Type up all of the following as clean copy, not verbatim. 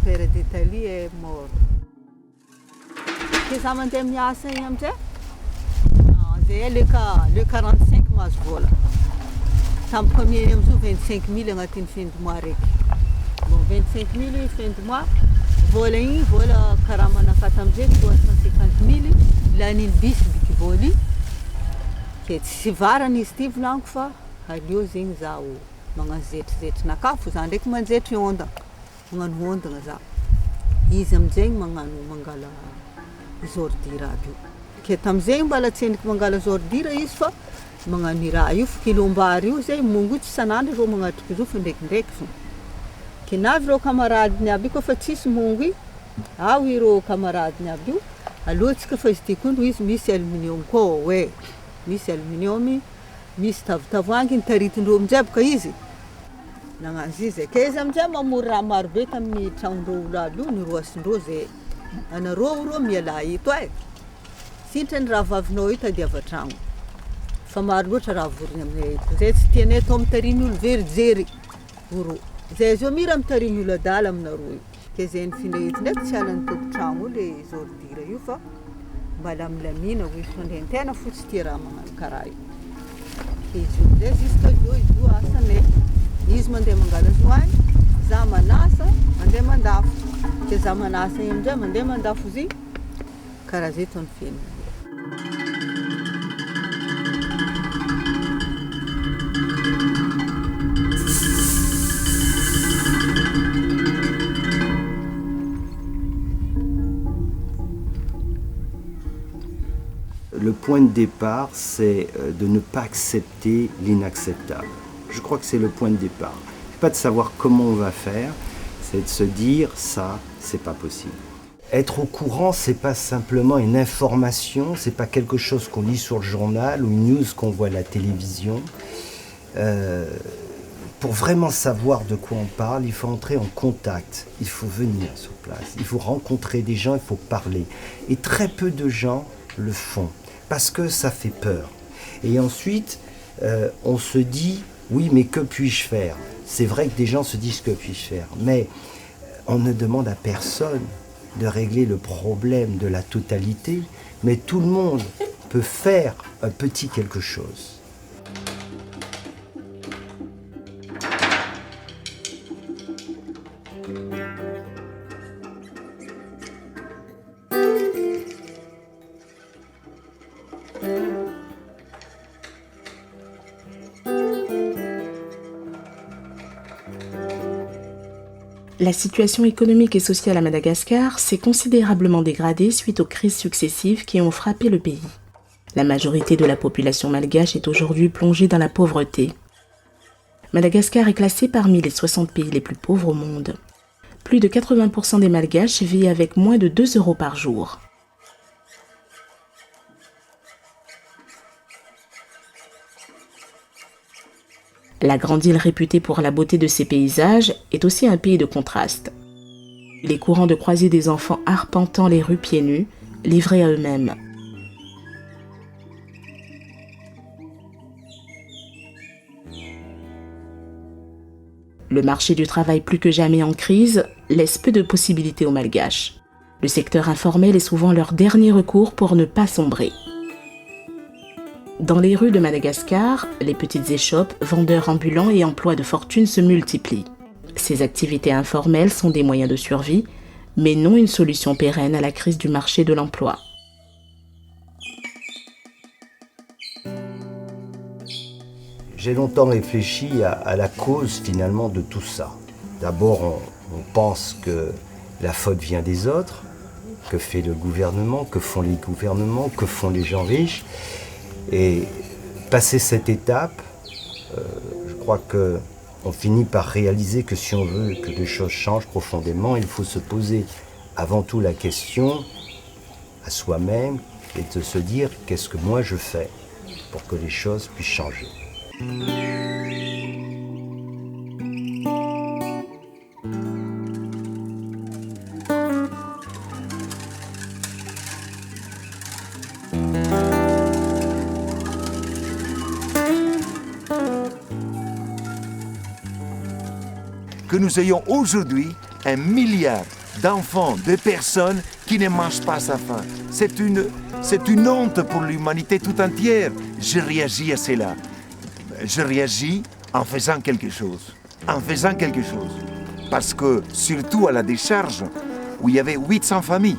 père d'Italie est mort. Che siamo andati a Miasa, c'est le 45 mois voilà. Ça me premier 25 000 agnatin'ny fin de mois raiky. Bon 25 000 fin de mois. Vola igny vola karaha manafata am'zay 350 000 laniny bis biky vola iny. Ke tsy varany izy ty volaniko fa aleo zegny zaho magnazetrizetrinakafo za ndraiky manjetry ondana. Magnano ondana za. Izy am'zay mangala zordira aby io. Ke tam'zay mbala tsendriky mangala zordira izy fa magnano raha io fa kilombary io zay mongo io tsy sanandro rô magnatriky izy io fa ndraikindraiky fô. Ke navy rô kamaradiny aby io koa fa tsisy mongo io, ao irô kamaradiny aby io, alohatsika fa izy ty koa izy misy aluminium koa, ouais. Misy aluminium, misy tavoangy nitaritindreo am'jay boka izy. Nagnano izy ke izy am'jay mamory raha marobe tamin'ny tragnondreo aby io niroasindreo zay. Anareo rô miala eto e. Sitrany raha vavinao io tadiava tragno. Fa maro loatra raha vorony aminay eto. Zay tsy tianay atao mitarimy olo verijery. Oro. Zay zao mira mitarimy olo adala aminareo io. Ke zay nifindra eto ndraiky tsy halan'ny tompotragno le zordira io fa mbala milamina ho izy fandrain-tena fo tsy tia raha magnano karaha io. Ke izy io am'zay jusque io asanay. Izy mandeha mangala zoany, za manasa, mandeha mandafo. Ke za manasa igny am'zay mandeha mandafo izy. Karaha zay tô ny fiainana. Le point de départ, c'est de ne pas accepter l'inacceptable. Je crois que c'est le point de départ. C'est pas de savoir comment on va faire, c'est de se dire ça, c'est pas possible. Être au courant, c'est pas simplement une information, c'est pas quelque chose qu'on lit sur le journal ou une news qu'on voit à la télévision. Pour vraiment savoir de quoi on parle, il faut entrer en contact, il faut venir sur place, il faut rencontrer des gens, il faut parler. Et très peu de gens le font, parce que ça fait peur. Et ensuite, on se dit, oui, mais que puis-je faire? C'est vrai que des gens se disent, que puis-je faire? Mais on ne demande à personne de régler le problème de la totalité, mais tout le monde peut faire un petit quelque chose. La situation économique et sociale à Madagascar s'est considérablement dégradée suite aux crises successives qui ont frappé le pays. La majorité de la population malgache est aujourd'hui plongée dans la pauvreté. Madagascar est classé parmi les 60 pays les plus pauvres au monde. Plus de 80% des Malgaches vivent avec moins de 2 € par jour. La grande île réputée pour la beauté de ses paysages est aussi un pays de contraste. Il est courant de croiser des enfants arpentant les rues pieds nus, livrés à eux-mêmes. Le marché du travail plus que jamais en crise laisse peu de possibilités aux Malgaches. Le secteur informel est souvent leur dernier recours pour ne pas sombrer. Dans les rues de Madagascar, les petites échoppes, vendeurs ambulants et emplois de fortune se multiplient. Ces activités informelles sont des moyens de survie, mais non une solution pérenne à la crise du marché de l'emploi. J'ai longtemps réfléchi à la cause finalement de tout ça. D'abord, on pense que la faute vient des autres, que fait le gouvernement, que font les gouvernements, que font les gens riches. Et passer cette étape, je crois qu'on finit par réaliser que si on veut que les choses changent profondément, il faut se poser avant tout la question à soi-même et de se dire qu'est-ce que moi je fais pour que les choses puissent changer. Que nous ayons aujourd'hui 1 milliard d'enfants, de personnes qui ne mangent pas à sa faim. C'est une honte pour l'humanité tout entière. Je réagis à cela. Je réagis en faisant quelque chose. En faisant quelque chose. Parce que, surtout à la décharge, où il y avait 800 familles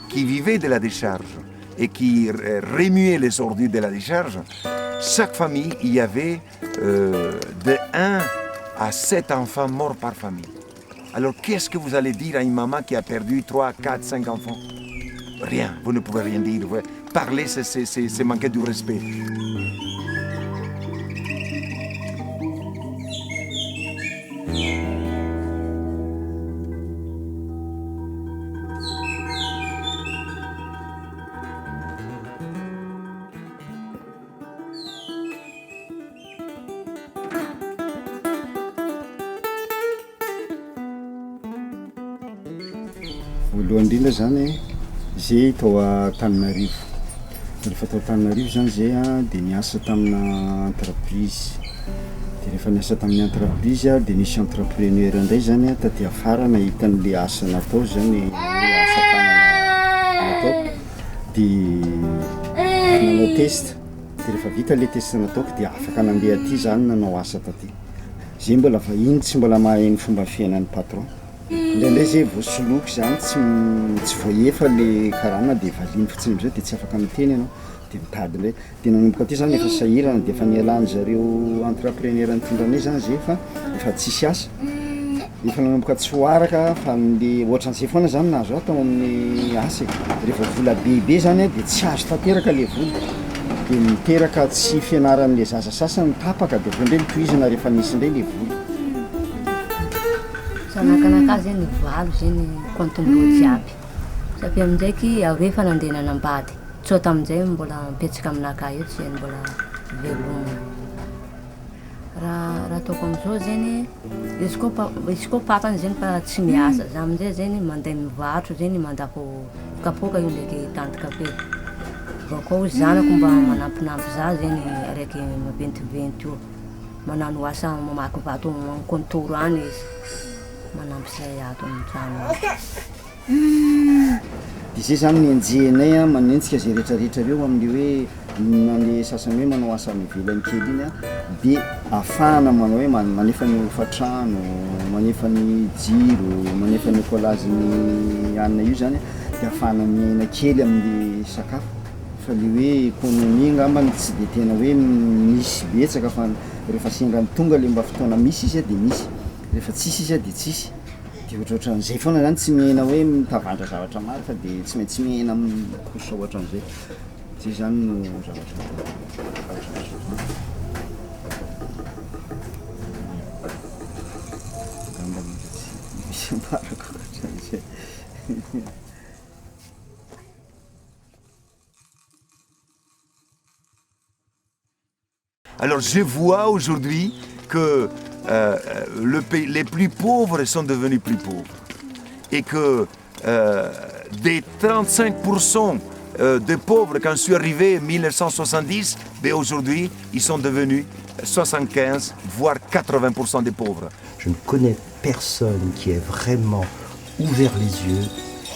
qui vivaient de la décharge et qui remuaient les ordures de la décharge, chaque famille, il y avait de 1 à 7 enfants morts par famille. Alors qu'est-ce que vous allez dire à une maman qui a perdu 3, 4, 5 enfants? Rien, vous ne pouvez rien dire. Parler, c'est manquer du respect. Voalohany indrindra zany zay tao Antananarivo. Rehefa tao Antananarivo zany zay dia niasa tamina entreprise. Dia rehefa niasa tamin'ny entreprise dia nisy entrepreneur indray zany taty afara nahita an'le asa natao zany, le asa tanana natao. Dia nanao test. Dia rehefa vita le test nataoko dia afaka nandeha aty zany nanao asa taty. Zay mbola vahiny tsy mbola mahay ny fomba fiainan'ny patron. Indraindray zay vao soloiko zany tsy voahefa le karana dia valiny fotsiny amizay dia tsy afaka miteny ianao dia mitady indray. Dia nanomboka aty zany efa sahirana dia efa nialany zareo entrepreneur nitondranay zany zay efa tsisy asa. Efa nanomboka tsy hoaraka fa amin'le ohatran'izay foana zany nahazo atao amin'ny asa. Rehefa vola bebe zany dia tsy azo tanteraka le vola. Dia miteraka tsy fianaran'le zaza sasany tapaka dia indray mitohizana rehefa nisy indray le vola. Sanakanaka zany valo zany kontomboly jiaby. Sabi amin'izay aroe fa nandeha nanambady. Tsota amin'izay mbola mipetraka aminaka eo tsy mbola velomina. Raha ataoko amin'izao zany izy koa papany zany fa tsy miasa. Za amin'izay zany mandeha mivarotra zany mandako kapoka io ndraiky tanty-kafe. Vao koa zanako mba manampinampy za zany araiky maventiventy io. Manano asa mamaky vato amin'ny kontoro any izy. Manampy ato amin'ny trano. Dia zay zany nienjehanay manenjika zay rehetrarehetra reo amin'ny hoe nale sasany hoe manao asa mivelany kely iny dia ahafahana manao hoe manefa ny hofatrano, manefa ny jiro, manefa ny kolazin'ny hanina io zany dia ahafahana miaina kely amin'ny sakafo. Fa le hoe économie ngambany tsy dia tena hoe misy betsaka fa rehefa sendra tonga le mba fotoana misy izy dia misy. Rehefa tsisy izy dia tsisy. Dia ohatrohatran'izay foana zany tsy miaina hoe mitavandra zavatra maro fa dia tsy maintsy miaina amin'ny kosa ohatran'izay. Zay zany no zavatra misy marako ohatran'izay. Alors je vois aujourd'hui que les plus pauvres sont devenus plus pauvres et que des 35% de pauvres quand je suis arrivé en 1970, ben aujourd'hui ils sont devenus 75 voire 80% des pauvres. Je ne connais personne qui ait vraiment ouvert les yeux,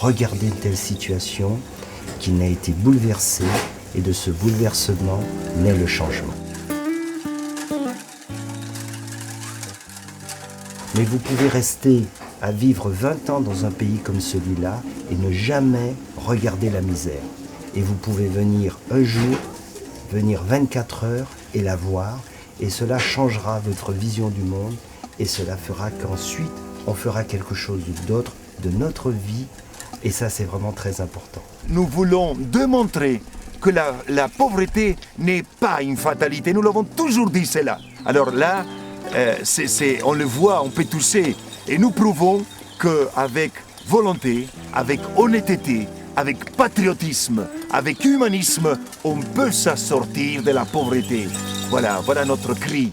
regardé une telle situation, qui n'a été bouleversé et de ce bouleversement naît le changement. Mais vous pouvez rester à vivre 20 ans dans un pays comme celui-là et ne jamais regarder la misère. Et vous pouvez venir un jour, venir 24 heures et la voir, et cela changera votre vision du monde, et cela fera qu'ensuite on fera quelque chose d'autre de notre vie, et ça c'est vraiment très important. Nous voulons démontrer que la pauvreté n'est pas une fatalité, nous l'avons toujours dit cela. Alors là, on le voit, on peut toucher. Et nous prouvons qu'avec volonté, avec honnêteté, avec patriotisme, avec humanisme, on peut s'en sortir de la pauvreté. Voilà notre cri.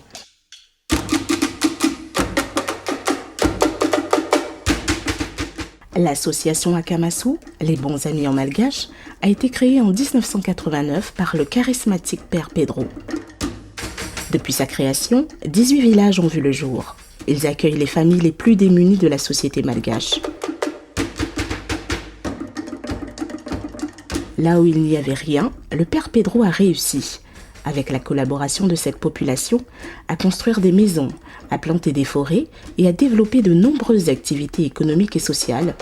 L'association Akamasu, les bons amis en malgache, a été créée en 1989 par le charismatique père Pedro. Depuis sa création, 18 villages ont vu le jour. Ils accueillent les familles les plus démunies de la société malgache. Là où il n'y avait rien, le père Pedro a réussi, avec la collaboration de cette population, à construire des maisons, à planter des forêts et à développer de nombreuses activités économiques et sociales.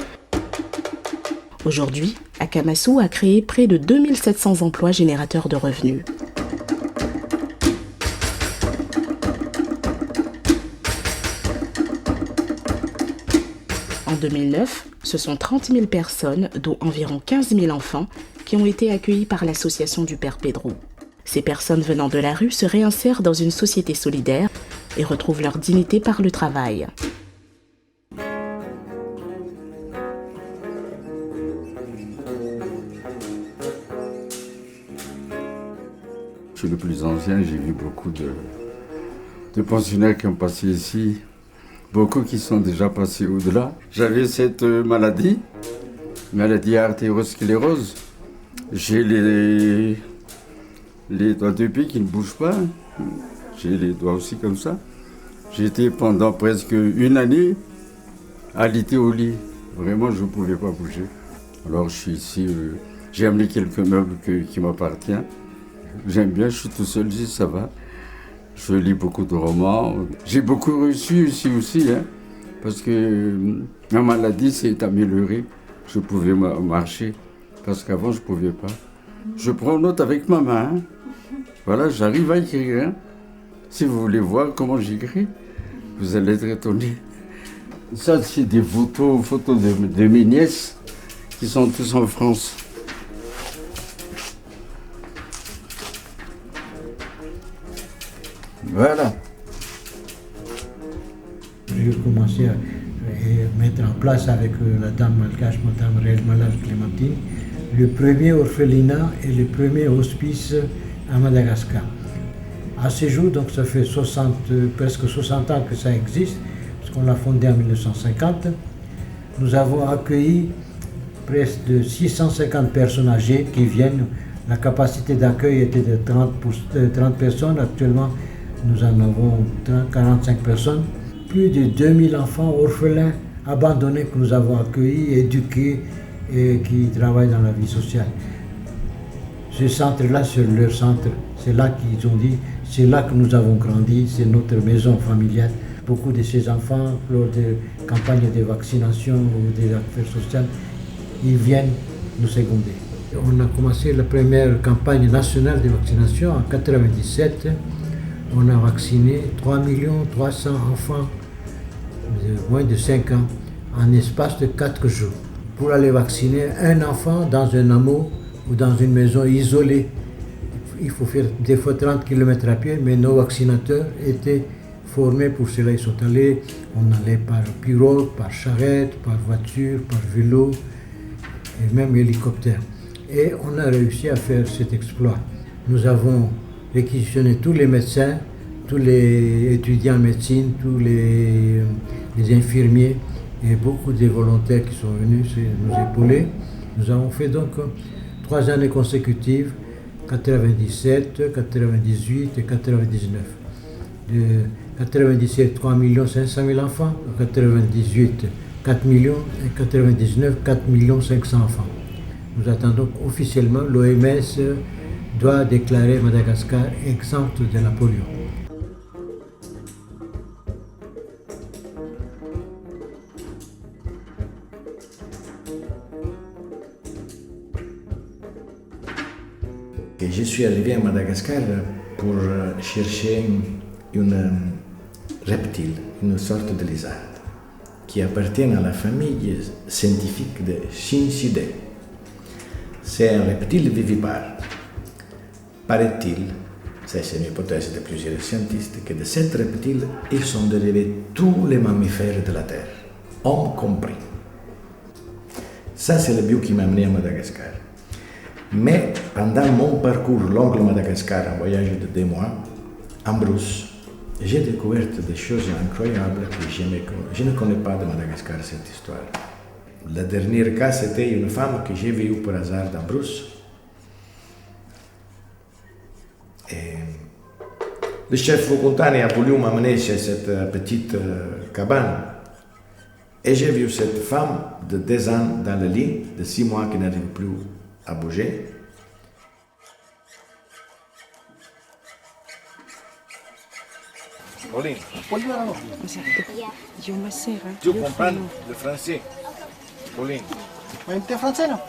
Aujourd'hui, Akamasu a créé près de 2700 emplois générateurs de revenus. En 2009, ce sont 30 000 personnes, dont environ 15 000 enfants, qui ont été accueillis par l'association du Père Pedro. Ces personnes venant de la rue se réinsèrent dans une société solidaire et retrouvent leur dignité par le travail. Je suis le plus ancien, j'ai vu beaucoup de pensionnaires qui ont passé ici, beaucoup qui sont déjà passés au-delà. J'avais cette maladie artériosclérose. J'ai les doigts de pied qui ne bougent pas. J'ai les doigts aussi comme ça. J'étais pendant presque une année alité au lit. Vraiment, je ne pouvais pas bouger. Alors je suis ici, j'ai amené quelques meubles qui m'appartiennent. J'aime bien, je suis tout seul ici, ça va. Je lis beaucoup de romans. J'ai beaucoup reçu ici aussi, parce que ma maladie s'est améliorée. Je pouvais marcher, parce qu'avant je ne pouvais pas. Je prends note avec ma main. Voilà, j'arrive à écrire. Si vous voulez voir comment j'écris, vous allez être étonnés. Ça, c'est des photos de mes nièces qui sont tous en France. Voilà. J'ai commencé à mettre en place avec la dame malgache, madame Réelle Malade Clémentine, le premier orphelinat et le premier hospice à Madagascar. À ce jour, donc ça fait presque 60 ans que ça existe, parce qu'on l'a fondé en 1950. Nous avons accueilli presque de 650 personnes âgées qui viennent. La capacité d'accueil était de 30 personnes. Actuellement, nous en avons 45 personnes. Plus de 2000 enfants orphelins abandonnés que nous avons accueillis, éduqués et qui travaillent dans la vie sociale. Ce centre-là, c'est leur centre. C'est là qu'ils ont dit, c'est là que nous avons grandi, c'est notre maison familiale. Beaucoup de ces enfants, lors des campagnes de vaccination ou des affaires sociales, ils viennent nous seconder. On a commencé la première campagne nationale de vaccination en 1997. On a vacciné 3 300 000 enfants de moins de 5 ans en espace de 4 jours. Pour aller vacciner un enfant dans un hameau ou dans une maison isolée, il faut faire des fois 30 km à pied, mais nos vaccinateurs étaient formés pour cela. Ils sont allés, on allait par pirogue, par charrette, par voiture, par vélo et même hélicoptère. Et on a réussi à faire cet exploit. Nous avons réquisitionné tous les médecins, tous les étudiants en médecine, tous les infirmiers et beaucoup de volontaires qui sont venus nous épauler. Nous avons fait donc 3 années consécutives, 97, 98 et 99. De 97, 3 500 000 enfants, 98, 4 millions et 99, 4 500 000 enfants. Nous attendons officiellement, l'OMS doit déclarer Madagascar exempte de la polio. Et je suis arrivé à Madagascar pour chercher un reptile, une sorte de lézard, qui appartient à la famille scientifique de Chinchidae. C'est un reptile vivipare. Paraît-il, ça c'est une hypothèse de plusieurs scientifiques, que de cet reptile, ils sont dérivés tous les mammifères de la Terre, hommes compris. Ça c'est le but qui m'a amené à Madagascar. Mais pendant mon parcours l'oncle Madagascar, un voyage de 2 mois, en brousse, j'ai découvert des choses incroyables que je ne connais pas de Madagascar, cette histoire. Le dernier cas, c'était une femme que j'ai vue par hasard dans brousse. Et le chef Vukontani a voulu m'amener chez cette petite cabane. Et j'ai vu cette femme de 2 ans dans le lit, de 6 mois, qui n'arrive plus à bouger. Pauline, tu comprends le français? Pauline. Tu français, non?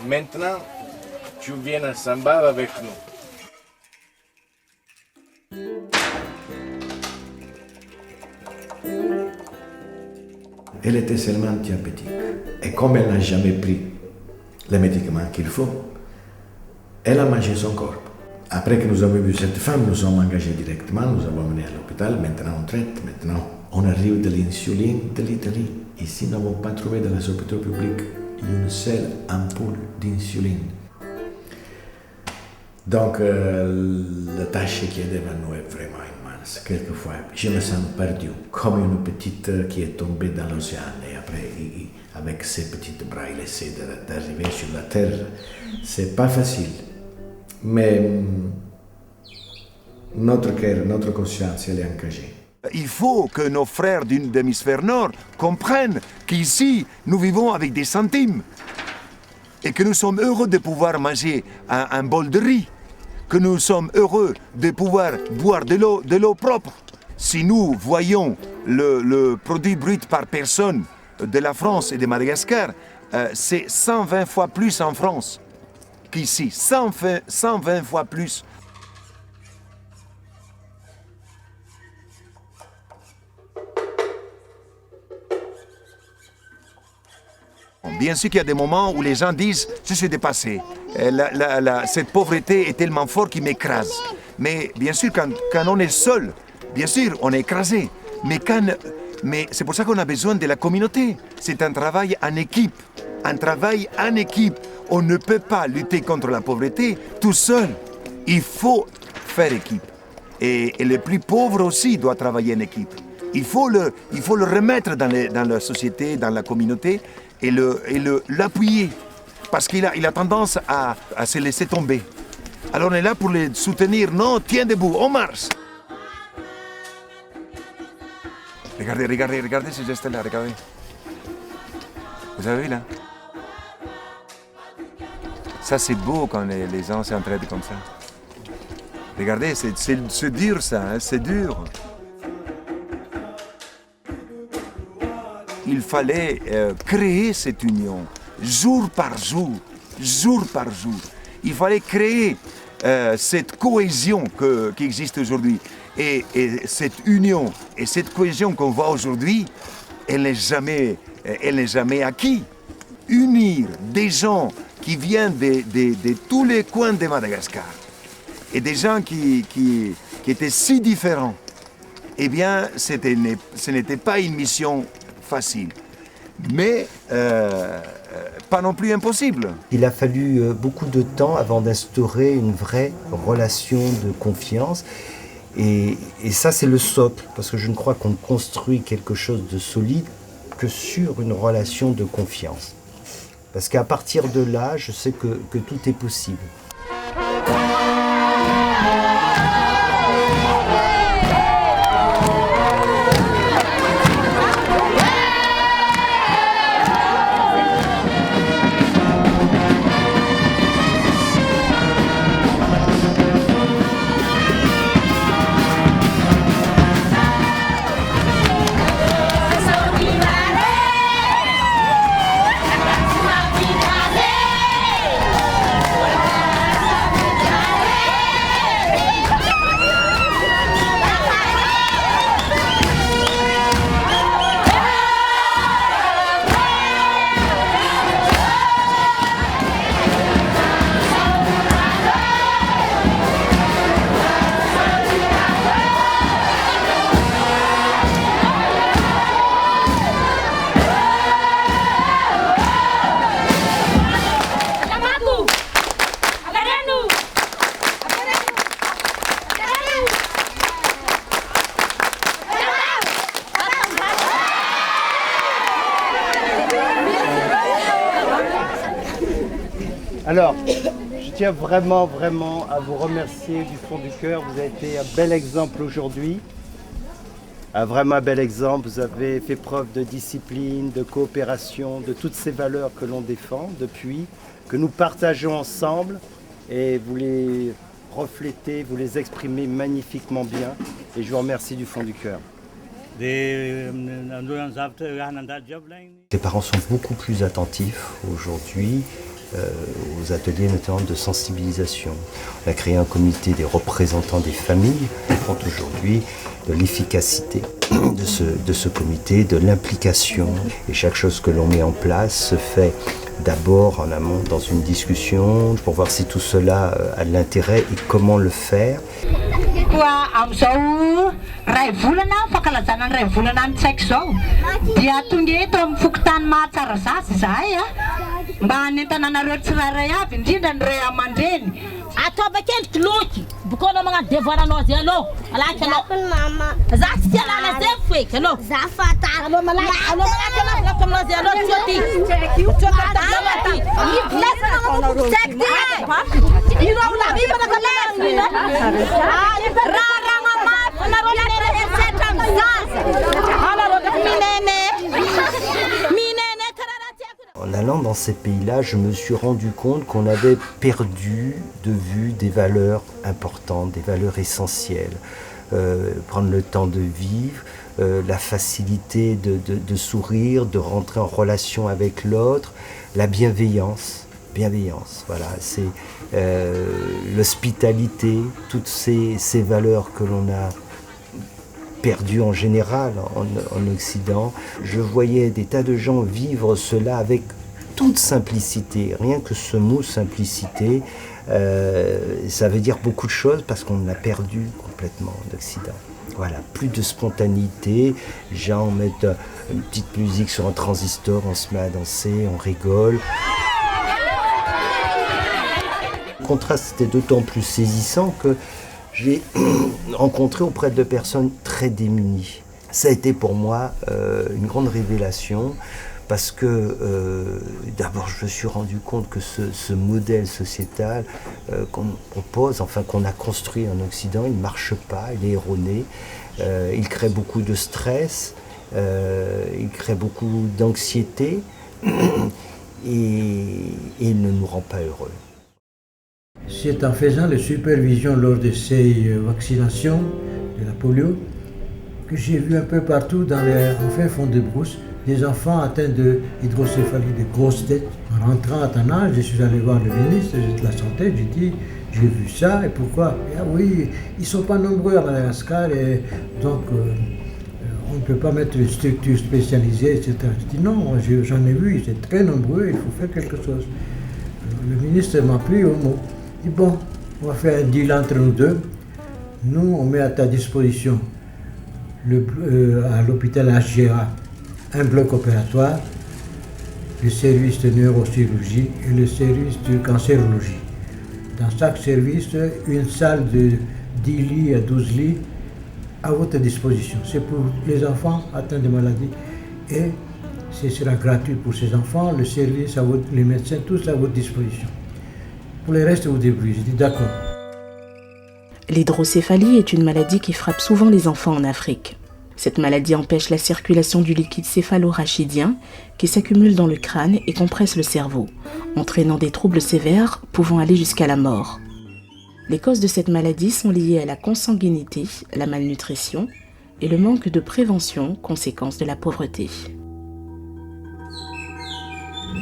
Maintenant, tu viens à Samba avec nous. Elle était seulement diabétique. Et comme elle n'a jamais pris les médicaments qu'il faut, elle a mangé son corps. Après que nous avons vu cette femme, nous sommes engagés directement, nous avons amené à l'hôpital, maintenant on traite, maintenant on arrive de l'insuline de l'Italie. Ici, nous n'avons pas trouvé dans les hôpitaux publics une seule ampoule d'insuline. Donc, la tâche qui est devant nous est vraiment immense. Quelquefois, je me sens perdu, comme une petite qui est tombée dans l'océan. Et après, avec ses petits bras, il essaie d'arriver sur la terre. C'est pas facile. Mais notre cœur, notre conscience, elle est engagée. Il faut que nos frères de l'hémisphère nord comprennent qu'ici, nous vivons avec des centimes et que nous sommes heureux de pouvoir manger un bol de riz, que nous sommes heureux de pouvoir boire de l'eau propre. Si nous voyons le produit brut par personne de la France et de Madagascar, c'est 120 fois plus en France qu'ici, 120 fois plus. Bien sûr qu'il y a des moments où les gens disent « je suis dépassé, cette pauvreté est tellement forte qu'il m'écrase ». Mais bien sûr, quand on est seul, bien sûr, on est écrasé. Mais c'est pour ça qu'on a besoin de la communauté. C'est un travail en équipe. Un travail en équipe. On ne peut pas lutter contre la pauvreté tout seul. Il faut faire équipe. Et les plus pauvres aussi doivent travailler en équipe. Il faut le remettre dans la société, dans la communauté, et l'appuyer. Parce qu'il a tendance à se laisser tomber. Alors on est là pour les soutenir. Non, tiens debout, on marche. Regardez ce geste-là, regardez. Vous avez vu là? Ça c'est beau quand les gens s'entraident comme ça. Regardez, c'est dur ça, hein, c'est dur. Il fallait créer cette union, jour par jour, jour par jour. Il fallait créer cette cohésion qui existe aujourd'hui. Et cette union et cette cohésion qu'on voit aujourd'hui, elle n'est jamais acquise. Unir des gens qui viennent de tous les coins de Madagascar et des gens qui étaient si différents, eh bien, ce n'était pas une mission facile, mais pas non plus impossible. Il a fallu beaucoup de temps avant d'instaurer une vraie relation de confiance. Et ça, c'est le socle, parce que je ne crois qu'on construit quelque chose de solide que sur une relation de confiance. Parce qu'à partir de là, je sais que tout est possible. Alors, je tiens vraiment à vous remercier du fond du cœur. Vous avez été un bel exemple aujourd'hui. un vraiment bel exemple. Vous avez fait preuve de discipline, de coopération, de toutes ces valeurs que l'on défend depuis, que nous partageons ensemble, et vous les reflétez, vous les exprimez magnifiquement bien, et je vous remercie du fond du cœur. Les parents sont beaucoup plus attentifs aujourd'hui aux ateliers notamment de sensibilisation. On a créé un comité des représentants des familles qui compte aujourd'hui de l'efficacité de ce comité, de l'implication. Et chaque chose que l'on met en place se fait d'abord en amont dans une discussion pour voir si tout cela a de l'intérêt et comment le faire. Ray volana fankalazana ray volana ny tsaiko zao dia tonga eto amin'ny fokontany mahatsara zaza zahay mba hanentana anareo tsirairay avy indrindra ny ray aman-dreny ataova kely kiloky bokona magnano devoir anao zay aloha malaky aloha za tsy tia lala zay feky aloha za fatara aloha malaky anao zay aloha tsoty En allant dans ces pays-là, je me suis rendu compte qu'on avait perdu de vue des valeurs importantes, des valeurs essentielles. Prendre le temps de vivre, la facilité de sourire, de rentrer en relation avec l'autre, la bienveillance, voilà, c'est l'hospitalité, toutes ces valeurs que l'on a perdues en général en Occident. Je voyais des tas de gens vivre cela avec toute simplicité, rien que ce mot simplicité, ça veut dire beaucoup de choses parce qu'on l'a perdu complètement en Occident. Voilà, plus de spontanéité, les gens mettent une petite musique sur un transistor, on se met à danser, on rigole. Le contraste était d'autant plus saisissant que j'ai rencontré auprès de personnes très démunies. Ça a été pour moi une grande révélation parce que d'abord je me suis rendu compte que ce modèle sociétal qu'on propose, enfin qu'on a construit en Occident, il ne marche pas, il est erroné, il crée beaucoup de stress, il crée beaucoup d'anxiété et il ne nous rend pas heureux. C'est en faisant les supervisions lors de ces vaccinations de la polio que j'ai vu un peu partout dans en fin fond de brousse des enfants atteints d'hydrocéphalie, de grosses têtes. En rentrant à Tana, je suis allé voir le ministre de la Santé, j'ai dit, j'ai vu ça, et pourquoi? Ah oui, ils ne sont pas nombreux à Madagascar, et donc on ne peut pas mettre une structure spécialisée, etc. Je dis non, j'en ai vu, ils sont très nombreux, il faut faire quelque chose. Le ministre m'a pris au mot. Il dit bon, on va faire un deal entre nous deux. Nous, on met à ta disposition à l'hôpital HGA un bloc opératoire, le service de neurochirurgie et le service de cancérologie. Dans chaque service, une salle de 10 lits à 12 lits à votre disposition. C'est pour les enfants atteints de maladies et ce sera gratuit pour ces enfants, le service, les médecins, tous à votre disposition. Pour le reste, vous débrouillez. Je dis d'accord. L'hydrocéphalie est une maladie qui frappe souvent les enfants en Afrique. Cette maladie empêche la circulation du liquide céphalo-rachidien qui s'accumule dans le crâne et compresse le cerveau, entraînant des troubles sévères pouvant aller jusqu'à la mort. Les causes de cette maladie sont liées à la consanguinité, la malnutrition et le manque de prévention, conséquence de la pauvreté.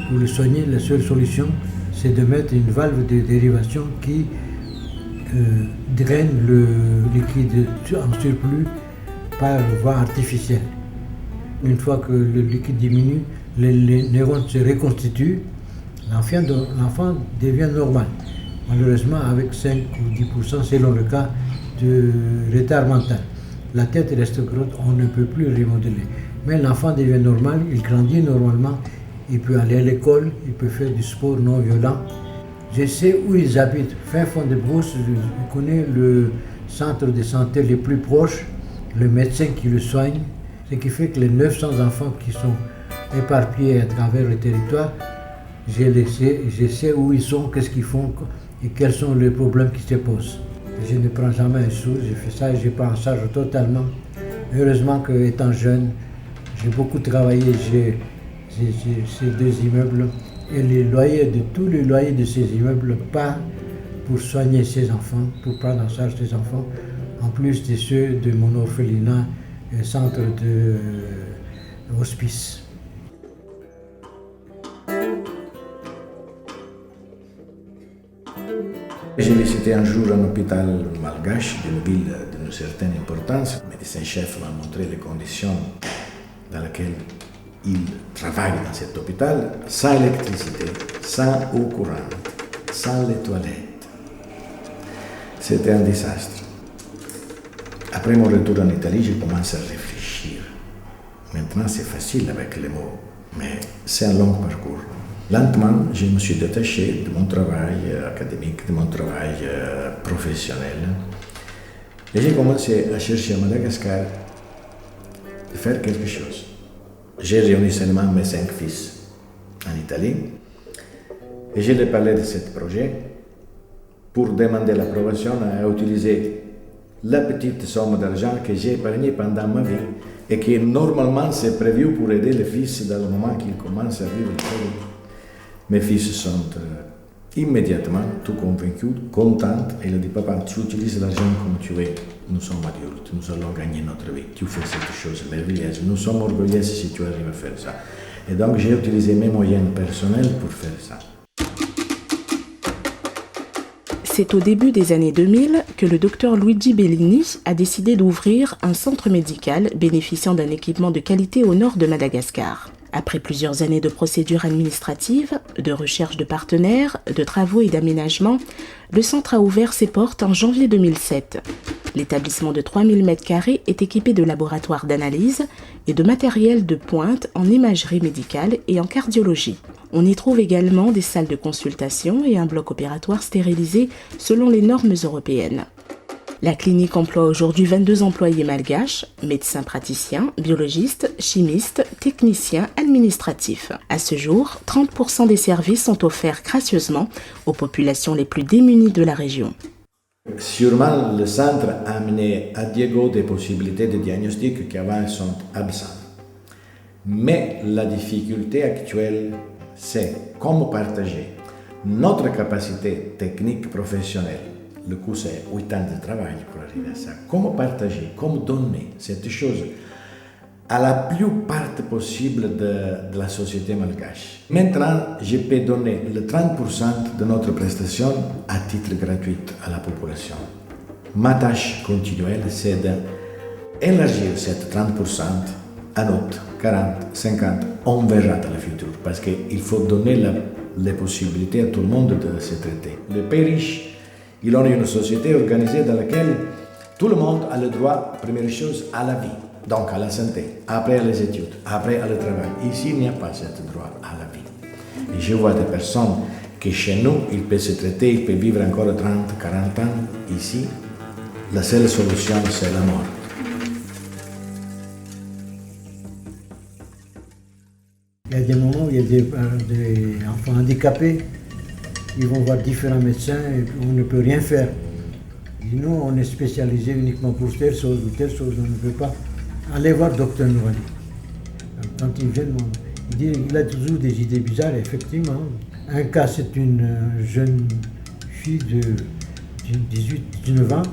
Pour le soigner, la seule solution, c'est de mettre une valve de dérivation qui draine le liquide en surplus par voie artificielle. Une fois que le liquide diminue, les neurones se reconstituent, l'enfant devient normal. Malheureusement, avec 5 ou 10% selon le cas de retard mental. La tête reste grosse, on ne peut plus remodeler. Mais l'enfant devient normal, il grandit normalement, il peut aller à l'école, il peut faire du sport non violent. Je sais où ils habitent, fin fond de brousse, je connais le centre de santé le plus proche, le médecin qui le soigne, ce qui fait que les 900 enfants qui sont éparpillés à travers le territoire, je sais où ils sont, qu'est-ce qu'ils font et quels sont les problèmes qui se posent. Je ne prends jamais un sou, je fais ça et je prends en charge totalement Heureusement qu'étant jeune, j'ai beaucoup travaillé, j'ai ces deux immeubles et les loyers de tous les loyers de ces immeubles partent pour soigner ses enfants, pour prendre en charge ses enfants, en plus de ceux de mon orphelinat et centre de hospice. J'ai visité un jour un hôpital malgache d'une ville d'une certaine importance. Le médecin-chef m'a montré les conditions dans lesquelles il travaille dans cet hôpital, sans électricité, sans eau courante, sans les toilettes. C'était un désastre. Après mon retour en Italie, j'ai commencé à réfléchir. Maintenant, c'est facile avec les mots, mais c'est un long parcours. Lentement, je me suis détaché de mon travail académique, de mon travail professionnel. Et j'ai commencé à chercher à Madagascar de faire quelque chose. J'ai réuni seulement mes 5 fils en Italie et je leur ai parlé de ce projet pour demander l'approbation à utiliser la petite somme d'argent que j'ai épargnée pendant ma vie et qui normalement c'est prévu pour aider les fils dans le moment qu'ils commencent à vivre le Covid. Mes fils sont immédiatement tout convaincus, contents, et ils disent « Papa, tu utilises l'argent comme tu veux, nous sommes adultes, nous allons gagner notre vie, tu fais cette chose merveilleuse, nous sommes orgueilleux si tu arrives à faire ça. » Et donc j'ai utilisé mes moyens personnels pour faire ça. C'est au début des années 2000 que le docteur Luigi Bellini a décidé d'ouvrir un centre médical bénéficiant d'un équipement de qualité au nord de Madagascar. Après plusieurs années de procédures administratives, de recherche de partenaires, de travaux et d'aménagements, le centre a ouvert ses portes en janvier 2007. L'établissement de 3000 m² est équipé de laboratoires d'analyse et de matériel de pointe en imagerie médicale et en cardiologie. On y trouve également des salles de consultation et un bloc opératoire stérilisé selon les normes européennes. La clinique emploie aujourd'hui 22 employés malgaches, médecins praticiens, biologistes, chimistes, techniciens, administratifs. À ce jour, 30% des services sont offerts gracieusement aux populations les plus démunies de la région. Sûrement, le centre a amené à Diego des possibilités de diagnostic qui avant sont absentes. Mais la difficulté actuelle, c'est comment partager notre capacité technique professionnelle. Le coût, c'est 8 ans de travail pour arriver à ça. Comment partager, comment donner cette chose à la plupart possible de la société malgache. Maintenant, je peux donner le 30% de notre prestation à titre gratuit à la population. Ma tâche continuelle, c'est d'élargir cette 30% à notre 40, 50, on verra dans le futur, parce qu'il faut donner les possibilités à tout le monde de se traiter. Les pays riches, ils ont une société organisée dans laquelle tout le monde a le droit, première chose, à la vie, donc à la santé, après les études, après le travail. Ici, il n'y a pas ce droit à la vie. Et je vois des personnes qui, chez nous, ils peuvent se traiter, ils peuvent vivre encore 30, 40 ans. Ici, la seule solution, c'est la mort. Il y a des moments où il y a des enfants handicapés. Ils vont voir différents médecins et on ne peut rien faire. Et nous, on est spécialisé uniquement pour telle chose ou telle chose, on ne peut pas. Allez voir Dr Nourali. Quand ils viennent, il dit il a toujours des idées bizarres, effectivement. Un cas, c'est une jeune fille de 18-19 ans.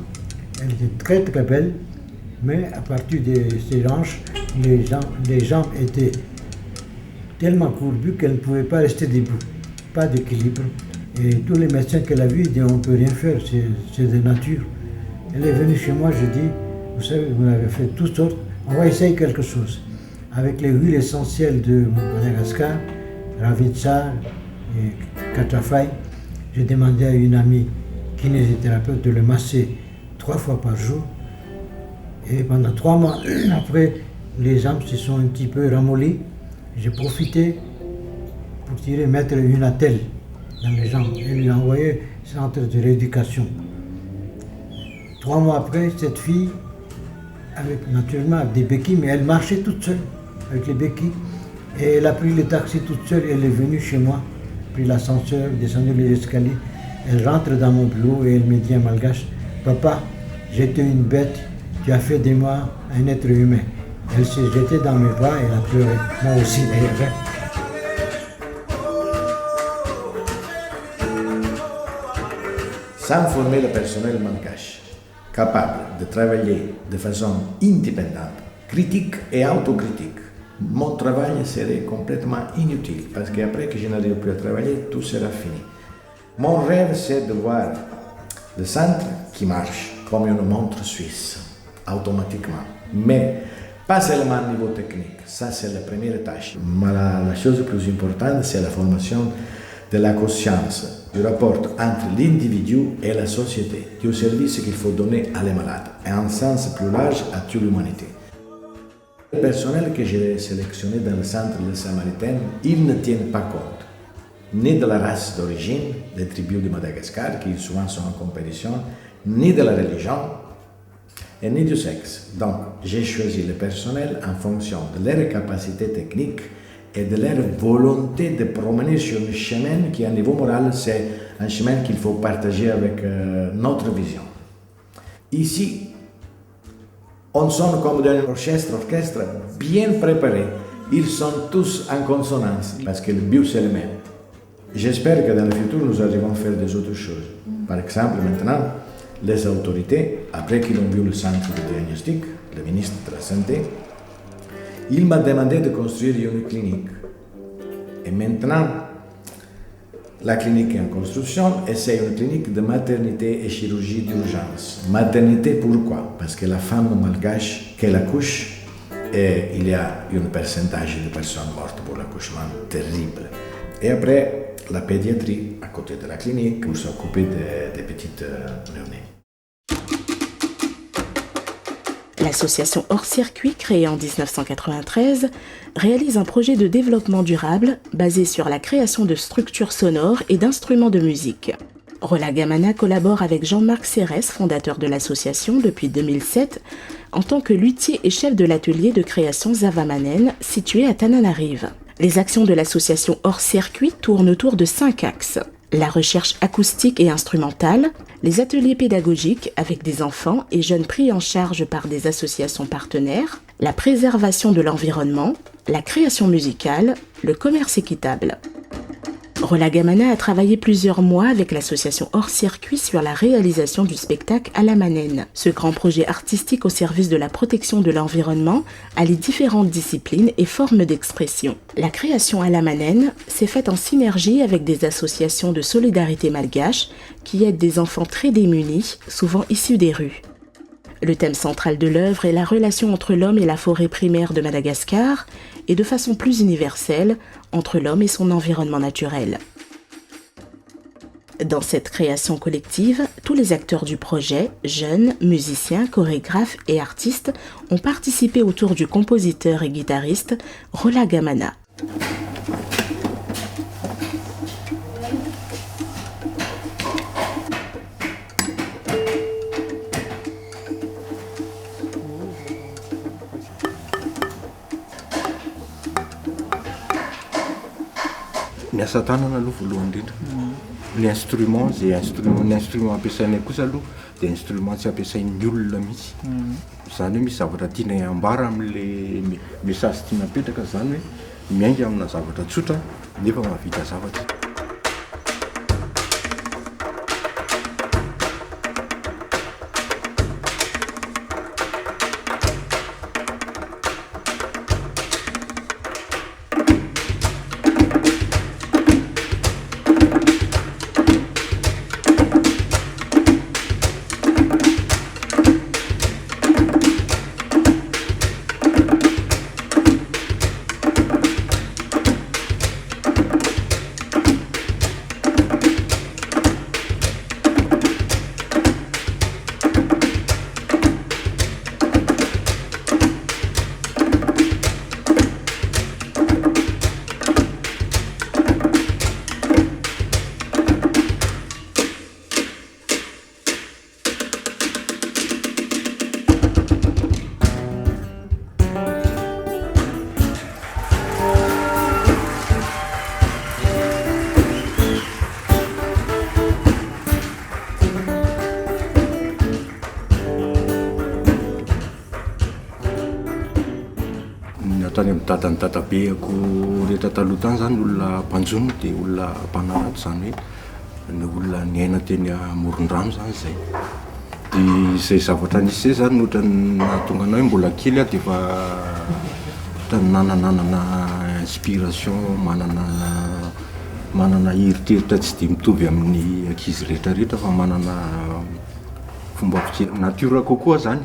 Elle était très très belle, mais à partir de ses hanches, les jambes étaient tellement courbues qu'elle ne pouvait pas rester debout. Pas d'équilibre. Et tous les médecins qu'elle a vus disent on ne peut rien faire, c'est de nature. Elle est venue chez moi, je dis, vous savez, vous avez fait toutes sortes, on va essayer quelque chose. Avec les huiles essentielles de Madagascar, Ravitsa et Katafai, j'ai demandé à une amie kinésithérapeute de le masser 3 fois par jour. Et pendant 3 mois après, les jambes se sont un petit peu ramollies. J'ai profité pour mettre une attelle dans les jambes et lui envoyer au centre de rééducation. 3 mois après, cette fille, naturellement avec des béquilles, mais elle marchait toute seule avec les béquilles. Et elle a pris le taxi toute seule, elle est venue chez moi, pris l'ascenseur, descendu les escaliers. Elle rentre dans mon bureau et elle me dit en malgache, « Papa, j'étais une bête, tu as fait de moi un être humain. Elle s'est jetée dans mes bras et elle a pleuré. Moi aussi d'ailleurs. Sans former le personnel malgache, capable de travailler de façon indépendante, critique et autocritique, mon travail serait complètement inutile parce qu'après que je n'arrive plus à travailler, tout sera fini. Mon rêve, c'est de voir le centre qui marche comme une montre suisse, automatiquement. Mais pas seulement au niveau technique, ça c'est la première tâche. Mais la chose la plus importante, c'est la formation de la conscience, du rapport entre l'individu et la société, du service qu'il faut donner à les malades, et en sens plus large à toute l'humanité. Le personnel que j'ai sélectionné dans le centre de Samaritain, ils ne tiennent pas compte ni de la race d'origine des tribus de Madagascar, qui souvent sont en compétition, ni de la religion, et ni du sexe. Donc, j'ai choisi le personnel en fonction de leurs capacités techniques et de leur volonté de promener sur un chemin qui, à niveau moral, c'est un chemin qu'il faut partager avec notre vision. Ici, on sonne comme d'un orchestre bien préparé. Ils sont tous en consonance, parce que le but, c'est le même. J'espère que dans le futur, nous arrivons à faire des autres choses. Par exemple, maintenant, les autorités, après qu'ils ont vu le centre de diagnostic, le ministre de la Santé, il m'a demandé de construire une clinique. Et maintenant, la clinique est en construction et c'est une clinique de maternité et chirurgie d'urgence. Maternité, pourquoi? Parce que la femme malgache, qu'elle accouche, et il y a un pourcentage de personnes mortes pour l'accouchement terrible. Et après, la pédiatrie à côté de la clinique pour s'occuper des petites néonés. L'association Hors Circuit, créée en 1993, réalise un projet de développement durable basé sur la création de structures sonores et d'instruments de musique. Rola Gamana collabore avec Jean-Marc Serres, fondateur de l'association depuis 2007, en tant que luthier et chef de l'atelier de création Zavamanen, situé à Tananarive. Les actions de l'association Hors Circuit tournent autour de 5 axes. La recherche acoustique et instrumentale, les ateliers pédagogiques avec des enfants et jeunes pris en charge par des associations partenaires, la préservation de l'environnement, la création musicale, le commerce équitable. Rola Gamana a travaillé plusieurs mois avec l'association Hors Circuit sur la réalisation du spectacle Alamanen. Ce grand projet artistique au service de la protection de l'environnement allie différentes disciplines et formes d'expression. La création Alamanen s'est faite en synergie avec des associations de solidarité malgache qui aident des enfants très démunis, souvent issus des rues. Le thème central de l'œuvre est la relation entre l'homme et la forêt primaire de Madagascar et de façon plus universelle, entre l'homme et son environnement naturel. Dans cette création collective, tous les acteurs du projet, jeunes, musiciens, chorégraphes et artistes, ont participé autour du compositeur et guitariste Rola Gamana. Ny asa tanana aloha voalohany indrindra. Ny instrument ampiasainay kosa aloha dia instrument tsy ampiasain'ny olona mihitsy. Zany hoe misy zavatra tiana ambara amin'le message tiana apetraka, zany hoe miainga amina zavatra tsotra nefa mahavita zavatra. tany amin'ny dadany dadabeako rehetra taloha tany zany olona mpanjono dia olona mpanarato zany hoe ny olona niaina teny amoron-drano zany zay. Dia izay zavatra nisy zay zany ohatra nahatonga anao hoe mbola kely dia efa tany nanana inspiration manana heritreritra tsy dia mitovy amin'ny ankizy rehetrarehetra fa manana fomba fijery natiora kokoa zany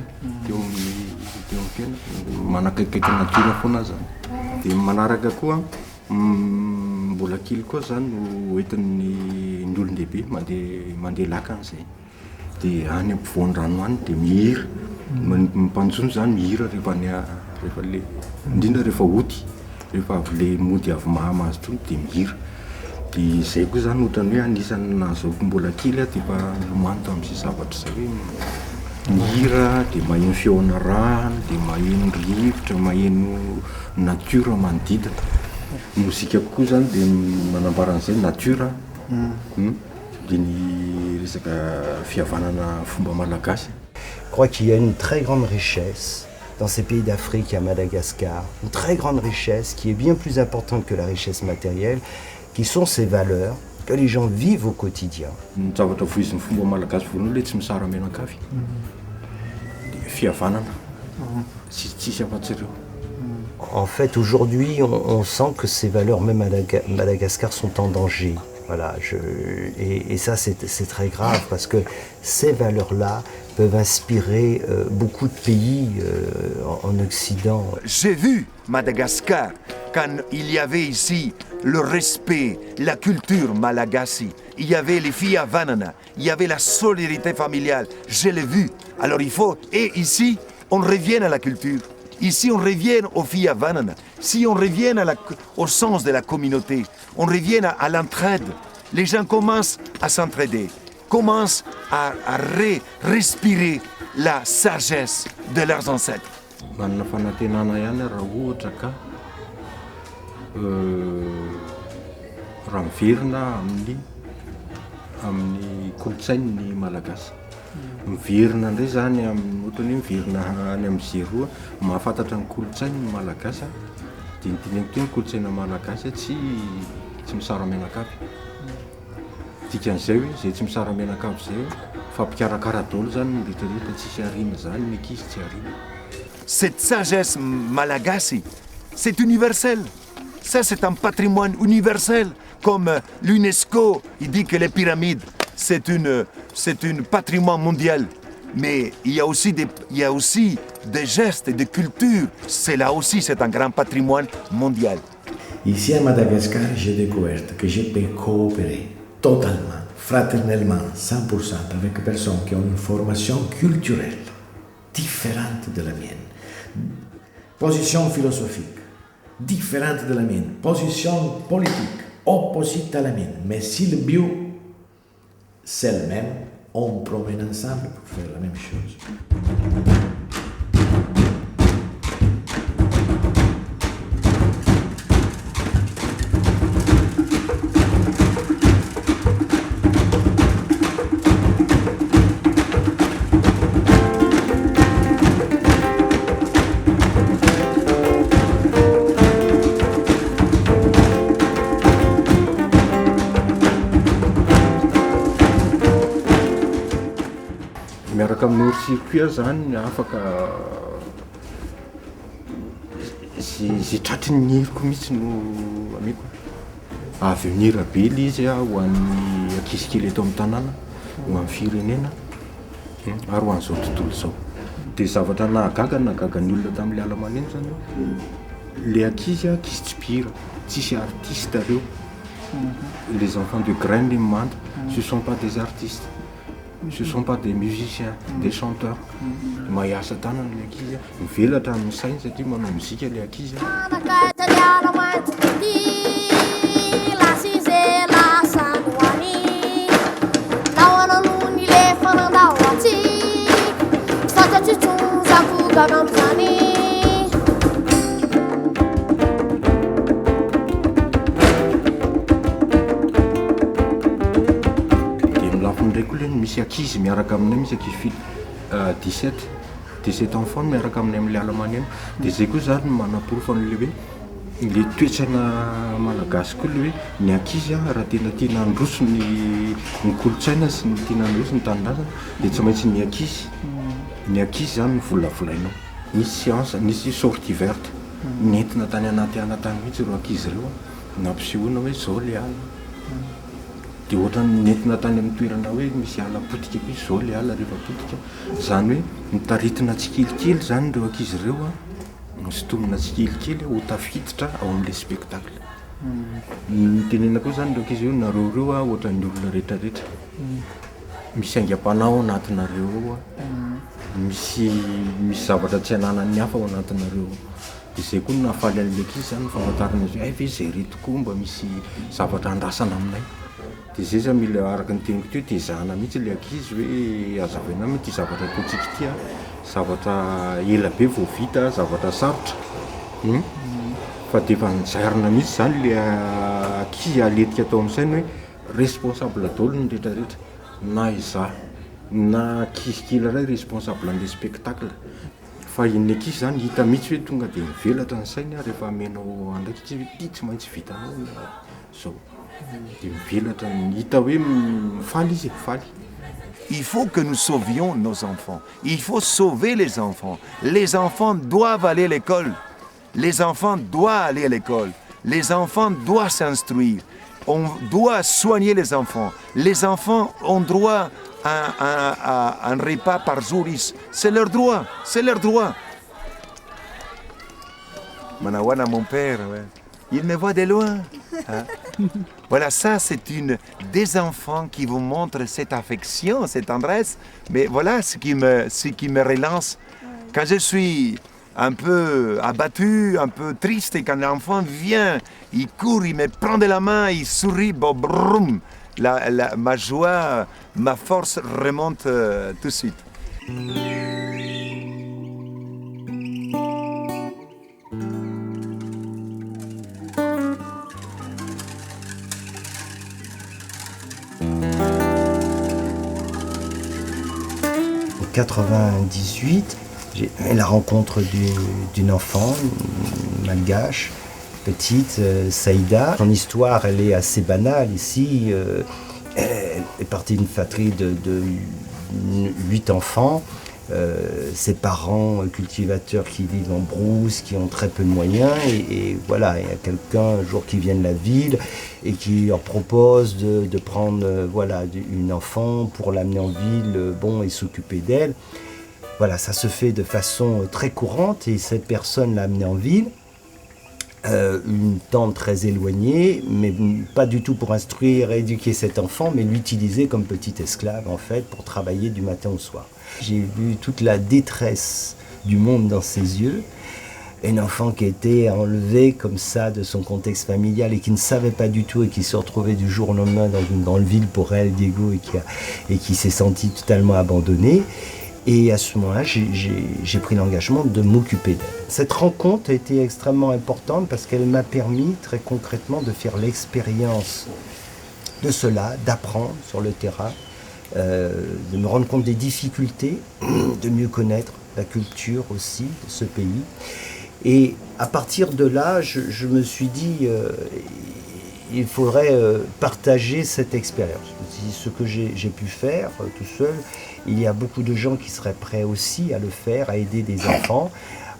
teo amin'ny fiaina manakaikaiky natiora foana zany. Dia manaraka koa mbola kely koa zany no entin'ny olon-dehibe mandeha lakana zay. Dia any ampovoan-drano any dia mihira mpanjono zany mihira rehefa le indrindra rehefa ody rehefa avy le mody avy mahamazo trony dia mihira. Dia izay koa zany ohatrany hoe anisany nahazoako mbola kely dia efa lomanto amin'izay zavatra izay hoe mihira dia maheno feona rano dia maheno rivotra maheno natiora manodidina. Mozika kokoa zany dia manambara an'izay natiora dia ny resaka fihavanana fomba malagasy. Je crois qu'il y a une très grande richesse dans ces pays d'Afrique, à Madagascar, une très grande richesse qui est bien plus importante que la richesse matérielle, qui sont ces valeurs que les gens vivent au quotidien. En fait, aujourd'hui, on sent que ces valeurs, même à Madagascar, sont en danger. Voilà, et ça, c'est très grave parce que ces valeurs-là peuvent inspirer beaucoup de pays en Occident. J'ai vu Madagascar quand il y avait ici le respect, la culture malagasy. Il y avait les filles à Vanana, il y avait la solidarité familiale. Je l'ai vu. Alors il faut... Et ici, on revient à la culture. Ici, on revient aux filles à Vanana. Si on revient au sens de la communauté, on revient à l'entraide. Les gens commencent à s'entraider, commencent à respirer la sagesse de leurs ancêtres. Miverina indray zany ohatrany hoe miverina any amin'ny zéro mahafantatra ny kolotsainy malagasy dia ny teny ny kolotsaina malagasy tsy misara-mianakavy. Dikan'izay hoe zay tsy misara-mianakavy zay fampikarakara daholo zany ny rehetrarehetra tsisy ariana zany ny ankizy tsy ariana. Cette sagesse malagasy, c'est universel. Ça, c'est un patrimoine universel. Comme l'UNESCO, il dit que les pyramides, c'est un patrimoine mondial. Mais il y a aussi des gestes et des cultures. Là aussi, c'est un grand patrimoine mondial. Ici à Madagascar, j'ai découvert que je peux coopérer totalement, fraternellement, 100% avec des personnes qui ont une formation culturelle différente de la mienne, position philosophique différente de la mienne, position politique opposite à la mienne. Mais si le bio, c'est le même, on promène ensemble pour faire la même chose. Miaraka amin'ny hors-circuit zany afaka zay tratry ny hiriko mihitsy no amiko. Avy mihira be ilay izy ho an'ny ankizy kely eto amin'ny tanàna, ho amin'ny firenena ary ho an'izao tontolo izao. Dia zavatra nahagagan'ny olona tamin'ilay alamaneny zany le ankizy tsy mpihira, tsisy artiste reo. Les enfants de graines de menthe, ce ne sont pas des artistes. Ce ne sont pas des musiciens, des chanteurs. Mahasa tanana le ankizy, mivelatra amin'ny sainy satria manao mozika le ankizy. Misy ankizy miaraka aminay misy ankizy 17 dia zay tamin'ny foana miaraka amin'ny amin'ilay alamany any dia zay koa zany manaporo fa n'le hoe le toetrana malagasy koa le hoe ny ankizy raha tena tiana androso ny kolotsaina sy ny tiana androso ny tanindrazana dia tsy maintsy ny ankizy zany volavolainao. Nisy séance, nisy sortie verte nentina tany anaty ana tany mihitsy ireo ankizy ireo nampisehoana hoe zao le ala dia ohatra nentina tany amin'ny toerana hoe misy ala potika koa zao le ala rehefa potika zany hoe mitaritina tsikelikely zany ireo ankizy ireo sotomina tsikelikely ho tafiditra ao amin'ilay spectacle. Tenena koa zany ireo ankizy io nareo ireo ohatra ny olona rehetrarehetra misy aingam-panao anatinareo misy zavatra tsy ananan'ny hafa ao anatinareo. Izay koa nafaly an'ilay ankizy zany fahafantarana izy hoe ve zay ry tokoa mba misy zavatra andrasana aminay. Dia zay zany mila araka ny teniko teo tezahana mihitsy ilay ankizy hoe azavaina mihitsy zavatra ataontsika ity zavatra ela be vao vita, zavatra sarotra. Fa dia efa nijairina mihitsy zany ilay ankizy aletika atao amin'ny sainy hoe responsable daholo ny rehetrarehetra na izaho na ankizikely ray responsable an'ilay spectacle. Fa iny ankizy zany hita mihitsy hoe tonga dia mivelatra ny sainy rehefa amenao andraiky tsy hoe ity tsy maintsy vitanao zao dia mivelatra hita hoe faly izy faly. Il faut que nous sauvions nos enfants. Il faut sauver les enfants. Les enfants doivent aller à l'école. Les enfants doivent aller à l'école. Les enfants doivent s'instruire. On doit soigner les enfants. Les enfants ont droit à un repas par jour. C'est leur droit. C'est leur droit. Manawana, mon père, il me voit de loin. Hein? Voilà, ça c'est une des enfants qui vous montre cette affection, cette tendresse. Mais voilà ce qui me relance. Quand je suis un peu abattu, un peu triste, et quand l'enfant vient, il court, il me prend de la main, il sourit, brum, ma joie, ma force remonte tout de suite. En 98, j'ai la rencontre d'une enfant malgache, petite, Saïda. Son histoire, elle est assez banale ici. Elle est partie d'une fratrie de 8 enfants. Ses parents cultivateurs qui vivent en brousse, qui ont très peu de moyens. Et voilà, il y a quelqu'un un jour qui vient de la ville et qui leur propose de prendre une enfant pour l'amener en ville et s'occuper d'elle. Voilà, ça se fait de façon très courante et cette personne l'a amenée en ville. Une tante très éloignée, mais pas du tout pour instruire et éduquer cet enfant, mais l'utiliser comme petit esclave en fait pour travailler du matin au soir. J'ai vu toute la détresse du monde dans ses yeux. Un enfant qui était enlevé comme ça de son contexte familial et qui ne savait pas du tout et qui se retrouvait du jour au lendemain dans une grande ville pour elle, Diego, et qui s'est senti totalement abandonné. Et à ce moment-là, j'ai pris l'engagement de m'occuper d'elle. Cette rencontre a été extrêmement importante parce qu'elle m'a permis très concrètement de faire l'expérience de cela, d'apprendre sur le terrain, de me rendre compte des difficultés, de mieux connaître la culture aussi de ce pays. Et à partir de là, je me suis dit, il faudrait partager cette expérience. Ce que j'ai pu faire tout seul, il y a beaucoup de gens qui seraient prêts aussi à le faire, à aider des enfants,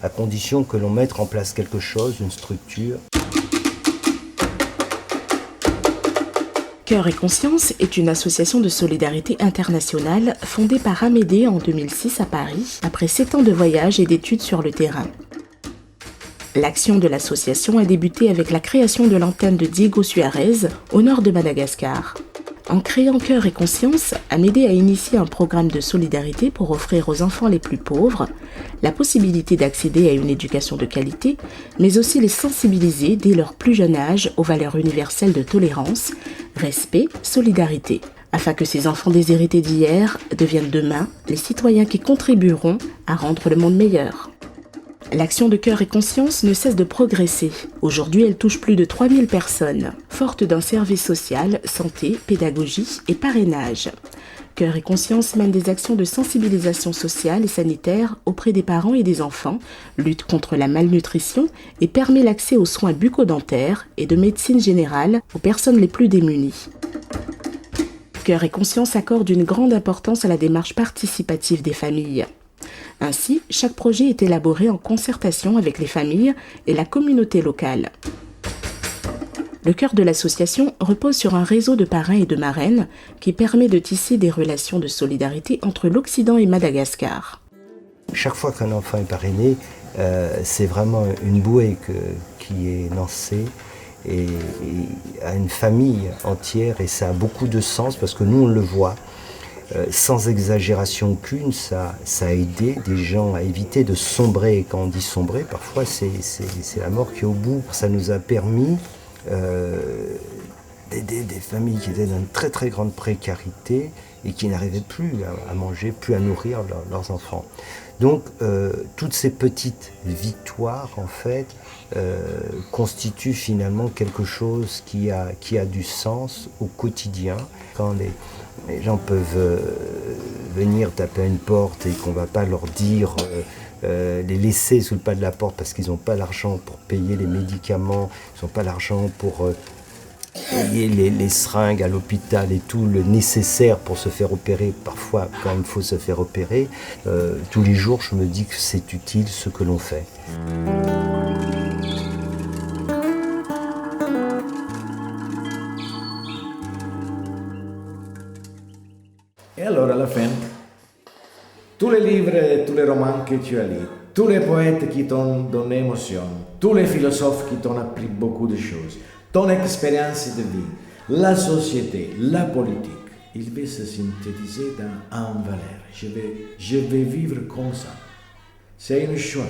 à condition que l'on mette en place quelque chose, une structure. Cœur et Conscience est une association de solidarité internationale fondée par Amédée en 2006 à Paris, après 7 ans de voyage et d'études sur le terrain. L'action de l'association a débuté avec la création de l'antenne de Diego Suarez au nord de Madagascar. En créant Cœur et Conscience, Amédée a initié un programme de solidarité pour offrir aux enfants les plus pauvres la possibilité d'accéder à une éducation de qualité, mais aussi les sensibiliser dès leur plus jeune âge aux valeurs universelles de tolérance, respect, solidarité, afin que ces enfants déshérités d'hier deviennent demain les citoyens qui contribueront à rendre le monde meilleur. L'action de Cœur et Conscience ne cesse de progresser. Aujourd'hui, elle touche plus de 3000 personnes, forte d'un service social, santé, pédagogie et parrainage. Cœur et Conscience mène des actions de sensibilisation sociale et sanitaire auprès des parents et des enfants, lutte contre la malnutrition et permet l'accès aux soins bucco-dentaires et de médecine générale aux personnes les plus démunies. Cœur et Conscience accorde une grande importance à la démarche participative des familles. Ainsi, chaque projet est élaboré en concertation avec les familles et la communauté locale. Le cœur de l'association repose sur un réseau de parrains et de marraines qui permet de tisser des relations de solidarité entre l'Occident et Madagascar. Chaque fois qu'un enfant est parrainé, c'est vraiment une bouée qui est lancée et à une famille entière, et ça a beaucoup de sens parce que nous on le voit. Sans exagération aucune, ça a aidé des gens à éviter de sombrer. Et quand on dit sombrer, parfois c'est la mort qui est au bout. Ça nous a permis d'aider des familles qui étaient dans une très très grande précarité et qui n'arrivaient plus à manger, plus à nourrir leurs enfants. Donc toutes ces petites victoires en fait constituent finalement quelque chose qui a du sens au quotidien. Quand les gens peuvent venir taper à une porte et qu'on ne va pas leur dire les laisser sous le pas de la porte parce qu'ils n'ont pas l'argent pour payer les médicaments, ils n'ont pas l'argent pour payer les seringues à l'hôpital et tout le nécessaire pour se faire opérer, parfois quand il faut se faire opérer. Tous les jours je me dis que c'est utile ce que l'on fait. Et alors, à la fin, tous les livres et tous les romans que tu as lus, tous les poètes qui t'ont donné émotion, tous les philosophes qui t'ont appris beaucoup de choses, ton expérience de vie, la société, la politique, il va se synthétiser dans un valeur. Je vais vivre comme ça. C'est un choix.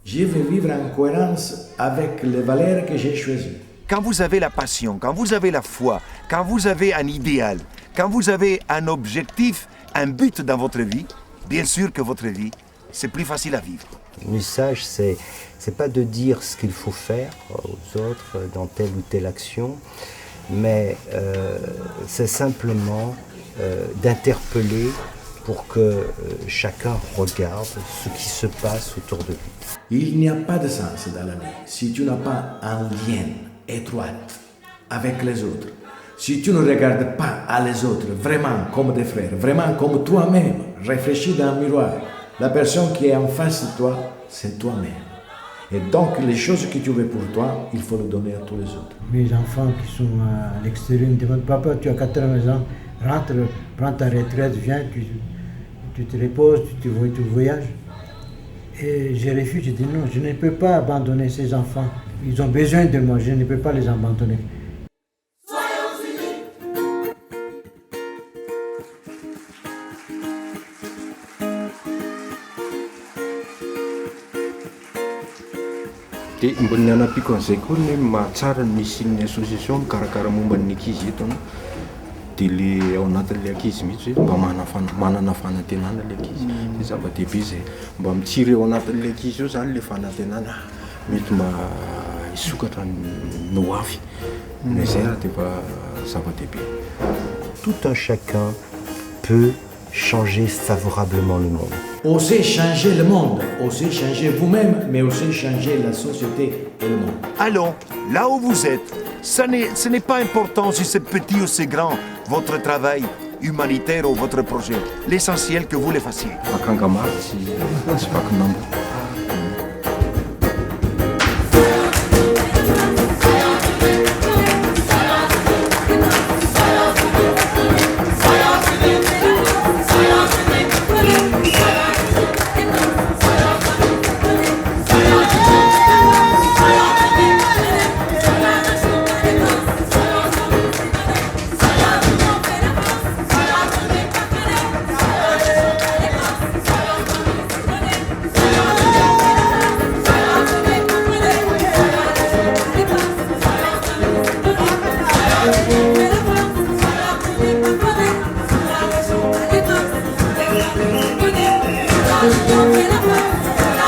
Je vais vivre en cohérence avec les valeurs que j'ai choisies. Quand vous avez la passion, quand vous avez la foi, quand vous avez un idéal, quand vous avez un objectif, un but dans votre vie, bien sûr que votre vie, c'est plus facile à vivre. Le message, c'est pas de dire ce qu'il faut faire aux autres dans telle ou telle action, mais c'est simplement d'interpeller pour que chacun regarde ce qui se passe autour de lui. Il n'y a pas de sens dans la vie si tu n'as pas un lien étroit avec les autres. Si tu ne regardes pas à les autres vraiment comme des frères, vraiment comme toi-même, réfléchis dans un miroir. La personne qui est en face de toi, c'est toi-même. Et donc, les choses que tu veux pour toi, il faut le donner à tous les autres. Mes enfants qui sont à l'extérieur me demandent « Papa, tu as 80 ans, rentre, prends ta retraite, viens, tu te reposes, tu voyages. » Et je refuse, je dis non, je ne peux pas abandonner ces enfants. Ils ont besoin de moi, je ne peux pas les abandonner. dia mba ny anapiko an'izay koa ny mahatsara ny misian'ny association mikarakara momba ny ankizy eto dia le ao anatin'le ankizy mihitsy hoe mba manana fanantenana le ankizy dia zava-dehibe zay mba mitsiry eo anatin'le ankizy eo zany le fanantenana mety mba hisokatra ny ho avy mais zay raha dia efa zava-dehibe. Tout un chacun peut changer favorablement le monde. Osez changer le monde, osez changer vous-même, mais osez changer la société et le monde. Allons, là où vous êtes, ce n'est pas important si c'est petit ou c'est grand, votre travail humanitaire ou votre projet. L'essentiel que vous le fassiez.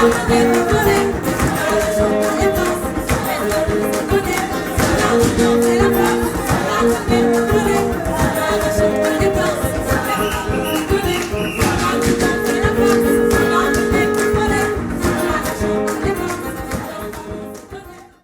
We'll be right back.